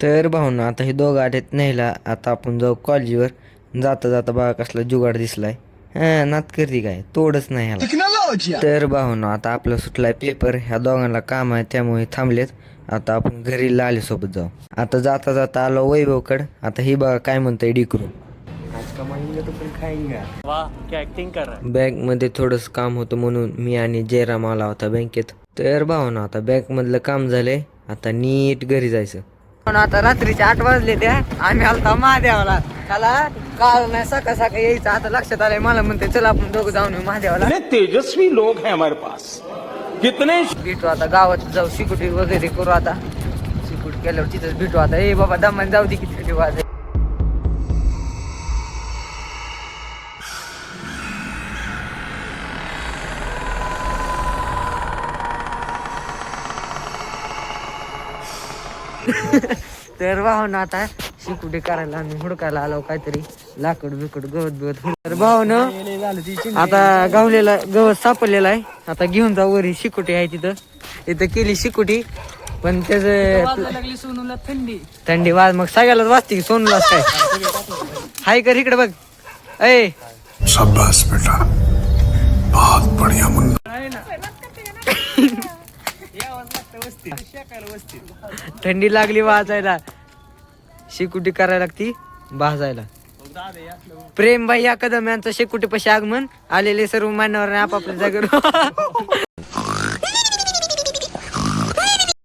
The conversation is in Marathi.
तर भाऊन आता हे दोघं आलेत न्यायला. आता आपण जाऊ कॉलेजवर. जाता जाता बघा कसला जुगाड दिसलाय. हा नात करते काय तोडच नाही ह्याला. तर भाऊन आता आपला सुटलाय पेपर. ह्या दोघांना काम आहे त्यामुळे थांबलेत. आता आपण घरी लाले सोबत जाऊ. आता जाता जाता आलो वैभवकड. आता ही बघा काय म्हणतंय डिकरू. बँक मध्ये थोडंसं काम होतं म्हणून मी आणि जयराम आला होता बँकेत. तर भाऊन आता बँक मधलं काम झालंय. आता नीट घरी जायचं. पण आता रात्रीचे 8 वाजले त्या. आम्ही आलता महादेवाला. त्याला काल नाही सकाळ सकाळ यायचं. आता लक्षात आलंय मला म्हणते चला आपण दोघं जाऊन येऊ महादेवाला. तेजस्वी लोग हैं हमारे पास कितने. भेटू आता गावात जाऊ सिक्युरिटी वगैरे करू. आता सिक्युरिटी केल्यावर तिथंच भेटू. आता ए बाबा दमान जाऊ दे किती वाज. तर भाऊन आता शिकुटी करायला आणि हुडकायला आलो काहीतरी लाकड बिकड गवत बिवत. तर भाऊन आता गावलेला गवत सापडलेला आहे. आता घेऊन जाऊ वरी शिकुटी आहे तिथं केली शिकुटी. पण त्याच सोनूला थंडी वाज मग सगळ्यालाच वाजते की सोनूलाच काय हाय कर इकडे बघ. ए शाबाश बेटा बहुत बढ़िया मुन्ना. थंडी लागली वाजायला शेकुटी करायला लागती भाजायला. प्रेम भाई या कदम यांचं शेकुटी पशी आगमन. आलेले सर्व मान्यवर आपापल्या जागेवर